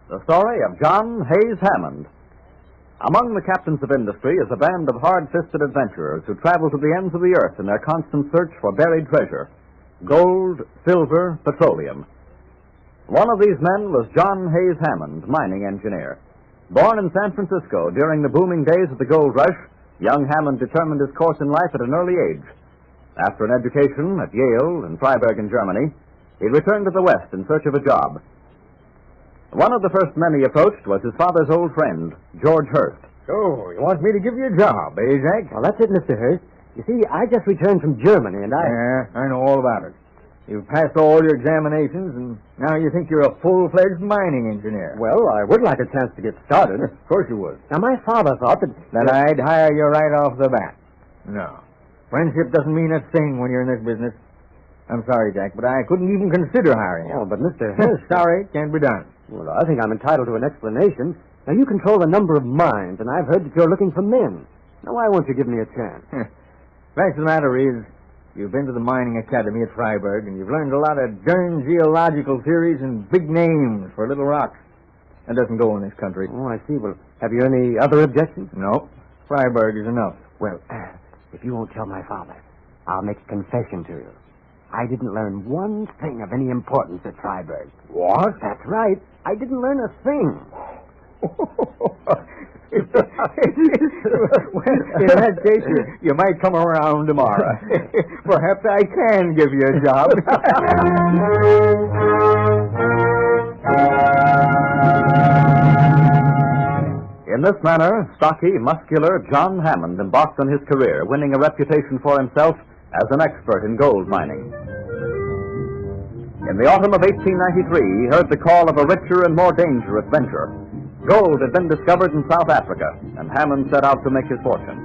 The story of John Hays Hammond. Among the captains of industry is a band of hard-fisted adventurers who travel to the ends of the earth in their constant search for buried treasure: gold, silver, petroleum. One of these men was John Hays Hammond, mining engineer. Born in San Francisco during the booming days of the gold rush, young Hammond determined his course in life at an early age. After an education at Yale and Freiburg in Germany, he returned to the West in search of a job. One of the first men he approached was his father's old friend, George Hurst. So, you want me to give you a job, eh, Jack? Well, that's it, Mr. Hurst. You see, I just returned from Germany, and Yeah, I know all about it. You've passed all your examinations, and now you think you're a full-fledged mining engineer. Well, I would like a chance to get started. Of course you would. Now, my father thought That I'd hire you right off the bat. No. Friendship doesn't mean a thing when you're in this business. I'm sorry, Jack, but I couldn't even consider hiring you. Oh, but Mr. Hurst... Sorry, can't be done. Well, I think I'm entitled to an explanation. Now, you control a number of mines, and I've heard that you're looking for men. Now, why won't you give me a chance? Fact of the matter is, you've been to the mining academy at Freiburg, and you've learned a lot of darn geological theories and big names for little rocks. That doesn't go in this country. Oh, I see. Well, have you any other objections? No. Freiburg is enough. Well, if you won't tell my father, I'll make a confession to you. I didn't learn one thing of any importance at Freiburg. What? That's right. I didn't learn a thing. Well, in that case, you might come around tomorrow. Perhaps I can give you a job. In this manner, stocky, muscular John Hammond embarked on his career, winning a reputation for himself as an expert in gold mining. In the autumn of 1893, he heard the call of a richer and more dangerous venture. Gold had been discovered in South Africa, and Hammond set out to make his fortune.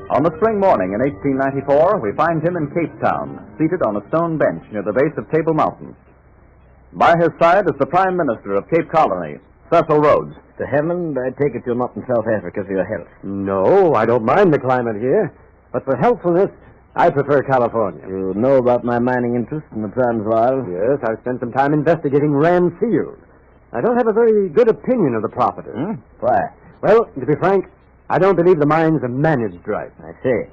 On the spring morning in 1894, we find him in Cape Town, seated on a stone bench near the base of Table Mountain. By his side is the Prime Minister of Cape Colony, Cecil Rhodes. Mr. Hammond, I take it you're not in South Africa for your health. No, I don't mind the climate here. But for healthfulness, I prefer California. You know about my mining interest in the Transvaal? Yes, I've spent some time investigating Rand Field. I don't have a very good opinion of the property. Why? Well, to be frank, I don't believe the mines are managed right. I see.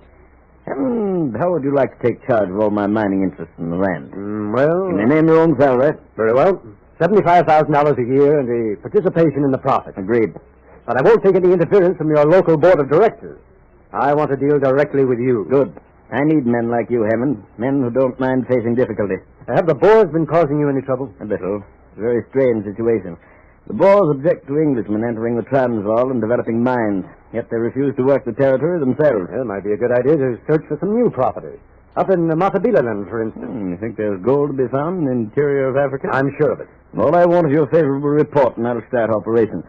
Hammond, how would you like to take charge of all my mining interests in the land? Well... You may name your own salary. Very well. $75,000 a year and the participation in the profit. Agreed. But I won't take any interference from your local board of directors. I want to deal directly with you. Good. I need men like you, Hammond. Men who don't mind facing difficulty. Have the Boers been causing you any trouble? A little. It's a very strange situation. The Boers object to Englishmen entering the Transvaal and developing mines, yet they refuse to work the territory themselves. Well, it might be a good idea to search for some new property. Up in Matabeleland, for instance. You think there's gold to be found in the interior of Africa? I'm sure of it. All I want is your favorable report, and I'll start operations.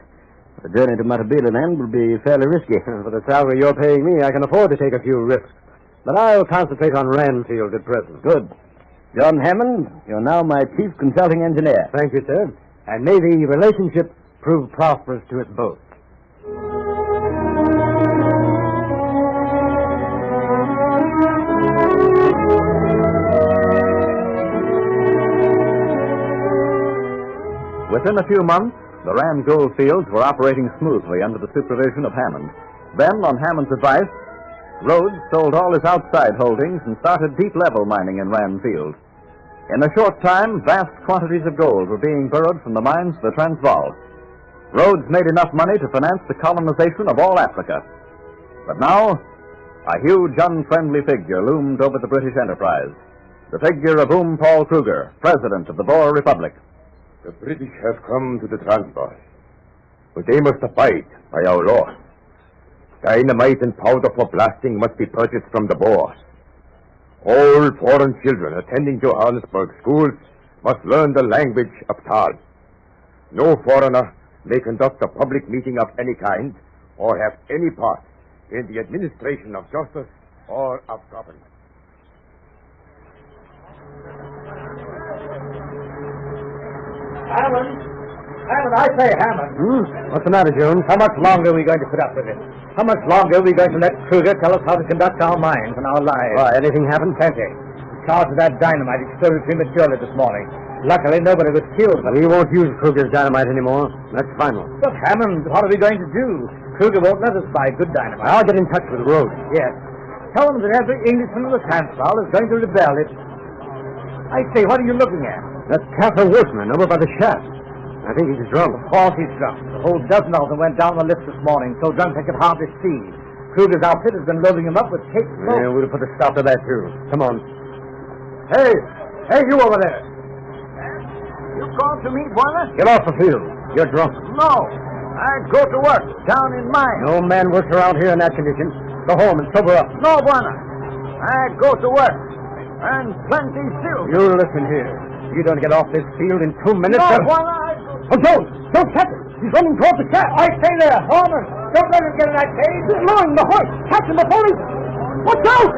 The journey to Matabeleland will be fairly risky. For the salary you're paying me, I can afford to take a few risks. But I'll concentrate on Ranfield at present. Good. John Hammond, you're now my chief consulting engineer. Thank you, sir. And may the relationship prove prosperous to us both. Within a few months, the Rand gold fields were operating smoothly under the supervision of Hammond. Then, on Hammond's advice, Rhodes sold all his outside holdings and started deep-level mining in Rand Field. In a short time, vast quantities of gold were being burrowed from the mines of the Transvaal. Rhodes made enough money to finance the colonization of all Africa. But now, a huge, unfriendly figure loomed over the British enterprise. The figure of Paul Kruger, President of the Boer Republic. The British have come to the Transvaal, but they must abide by our laws. Dynamite and powder for blasting must be purchased from the Boers. All foreign children attending Johannesburg schools must learn the language of Taal. No foreigner may conduct a public meeting of any kind or have any part in the administration of justice or of government. Hammond, I say, Hammond. What's the matter, Jones? How much longer are we going to put up with it? How much longer are we going to let Kruger tell us how to conduct our mines and our lives? Why, anything happened? Plenty. In charge of that dynamite exploded prematurely this morning. Luckily, nobody was killed. But We won't use Kruger's dynamite anymore. That's final. But Hammond, what are we going to do? Kruger won't let us buy good dynamite. I'll get in touch with Rhodes. Yes. Tell them that every Englishman in the Transvaal is going to rebel if... I say, what are you looking at? That's Captain Wolfman over by the shaft. I think he's drunk. Of course he's drunk. A whole dozen of them went down the lift this morning, so drunk they could hardly see. Kruger's outfit has been loading them up with cake smoke. Yeah, we'll put a stop to that, too. Come on. Hey! Hey, you over there! You called to me, Warner? Get off the field. You're drunk. No. I go to work down in mine. No man works around here in that condition. Go home and sober up. No, Warner. I go to work. And plenty still. You listen here. You don't get off this field in 2 minutes. No, then- Warner, Oh, don't catch him. He's running towards the shaft. I stay there! Foreman! Don't let him get in that cage! He's lowering the horse. Catch him before he... Watch out!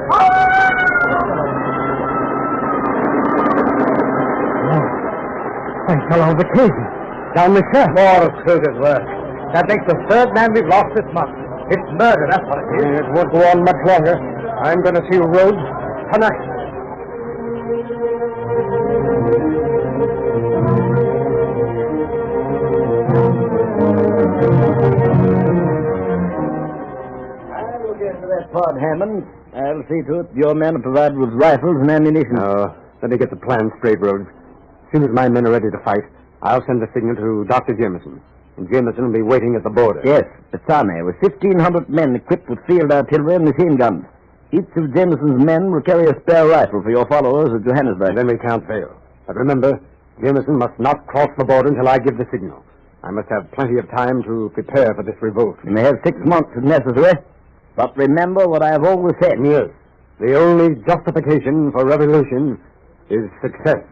I fell out of the cage. Down the shaft. More of Kruger's work. That makes the third man we've lost this month. It's murder, that's what it is. It won't go on much longer. I'm going to see Rhodes tonight. I'll look into that part, Hammond. I'll see to it your men are provided with rifles and ammunition. No, let me get the plan straight, Rhodes. As soon as my men are ready to fight, I'll send a signal to Dr. Jameson. And Jameson will be waiting at the border. Yes, it's army with 1,500 men equipped with field artillery and machine guns. Each of Jameson's men will carry a spare rifle for your followers at Johannesburg. Then we can't fail. But remember, Jameson must not cross the border until I give the signal. I must have plenty of time to prepare for this revolt. You may have 6 months if necessary. But remember what I have always said. Yes. The only justification for revolution is success.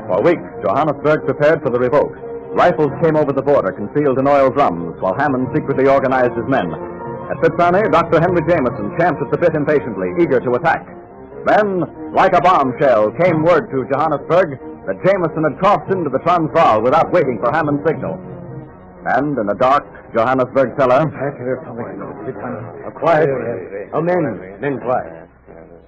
For weeks, Johannesburg prepared for the revolt. Rifles came over the border, concealed in oil drums, while Hammond secretly organized his men. At Fitzarney, Dr. Henry Jameson champed at the bit impatiently, eager to attack. Then, like a bombshell, came word to Johannesburg that Jameson had crossed into the Transvaal without waiting for Hammond's signal. And in a dark Johannesburg cellar... Quiet. Oh, men, quiet.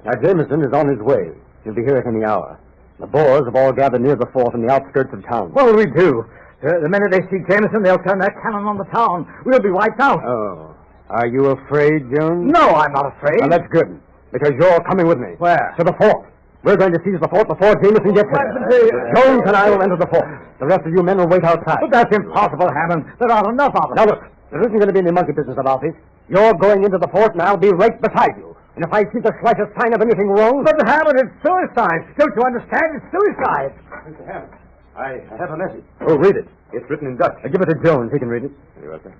Now, Jameson is on his way. He'll be here at any hour. The Boers have all gathered near the fort on the outskirts of town. What will we do? The minute they see Jameson, they'll turn their cannon on the town. We'll be wiped out. Oh. Are you afraid, Jones? No, I'm not afraid. Well, that's good, because you're coming with me. Where? To the fort. We're going to seize the fort before Jameson gets here. Jones and I will enter the fort. The rest of you men will wait outside. But that's impossible, Hammond. There aren't enough of us. Now, look, there isn't going to be any monkey business about this. You're going into the fort, and I'll be right beside you. And if I see the slightest sign of anything wrong... But Hammond, it's suicide. Don't you understand? It's suicide. Mr. Hammond, I have a message. Oh, read it. It's written in Dutch. Give it to Jones. He can read it. Very well, sir.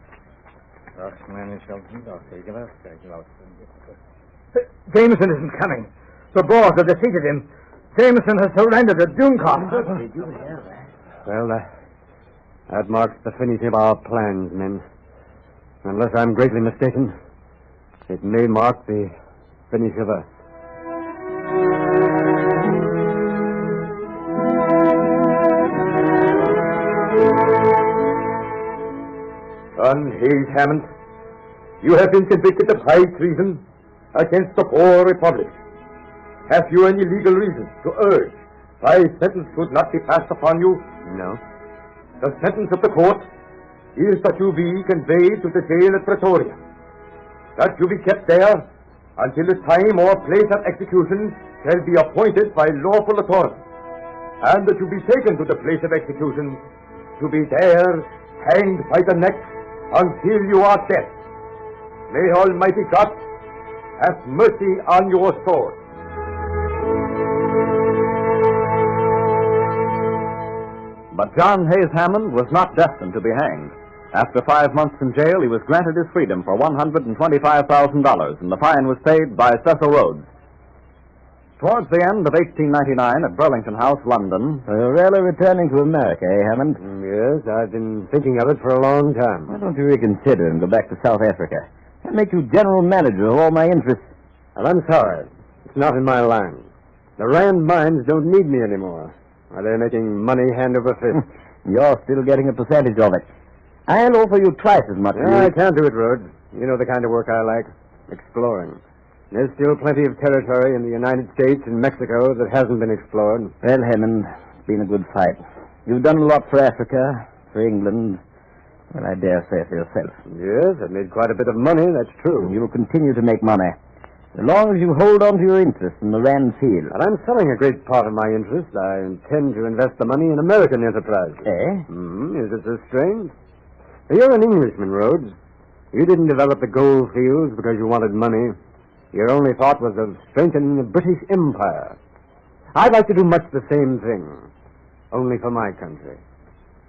Jameson isn't coming. The Boers have defeated him. Jameson has surrendered at Duncombe. Well, that marks the finish of our plans, men. Unless I'm greatly mistaken, it may mark the finish of us. Son Hays Hammond, you have been convicted of high treason against the Boer Republic. Have you any legal reason to urge thy sentence should not be passed upon you? No. The sentence of the court is that you be conveyed to the jail at Pretoria, that you be kept there until the time or place of execution shall be appointed by lawful authority, and that you be taken to the place of execution to be there hanged by the neck until you are dead. May Almighty God have mercy on your soul. But John Hays Hammond was not destined to be hanged. After 5 months in jail, he was granted his freedom for $125,000, and the fine was paid by Cecil Rhodes. Towards the end of 1899, at Burlington House, London... You're really returning to America, eh, Hammond? Yes, I've been thinking of it for a long time. Why don't you reconsider and go back to South Africa? I'll make you general manager of all my interests. Well, I'm sorry. It's not in my line. The Rand mines don't need me anymore. They're making money hand over fist. You're still getting a percentage of it. I'll offer you twice as much. I can't do it, Rhodes. You know the kind of work I like. Exploring. There's still plenty of territory in the United States and Mexico that hasn't been explored. Well, Hammond, it's been a good fight. You've done a lot for Africa, for England, well, I dare say for yourself. Yes, I've made quite a bit of money, that's true. You'll continue to make money, as long as you hold on to your interest in the Rand field. But I'm selling a great part of my interest. I intend to invest the money in American enterprises. Eh? Is it so strange? You're an Englishman, Rhodes. You didn't develop the gold fields because you wanted money. Your only thought was of strengthening the British Empire. I'd like to do much the same thing, only for my country.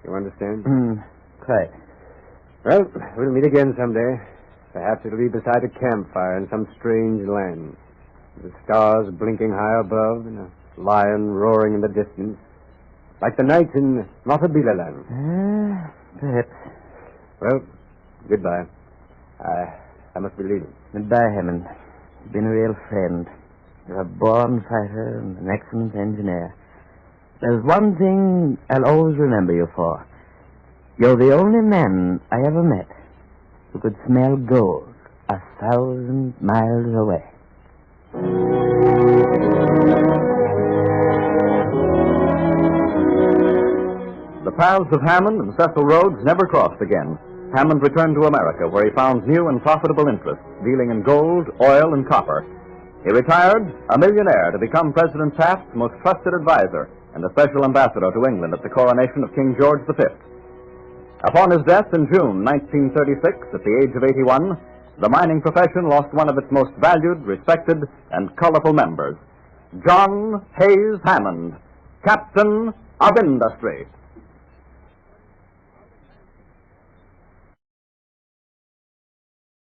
You understand? Quite. Well, we'll meet again someday. Perhaps it'll be beside a campfire in some strange land. The stars blinking high above and a lion roaring in the distance. Like the nights in Notabila land. Perhaps. Well, goodbye. I must be leaving. Goodbye, Hammond. You've been a real friend. You're a born fighter and an excellent engineer. There's one thing I'll always remember you for. You're the only man I ever met who could smell gold 1,000 miles away. The paths of Hammond and Cecil Rhodes never crossed again. Hammond returned to America, where he found new and profitable interests, dealing in gold, oil, and copper. He retired, a millionaire, to become President Taft's most trusted advisor and a special ambassador to England at the coronation of King George V. Upon his death in June 1936, at the age of 81, the mining profession lost one of its most valued, respected, and colorful members, John Hays Hammond, Captain of Industry.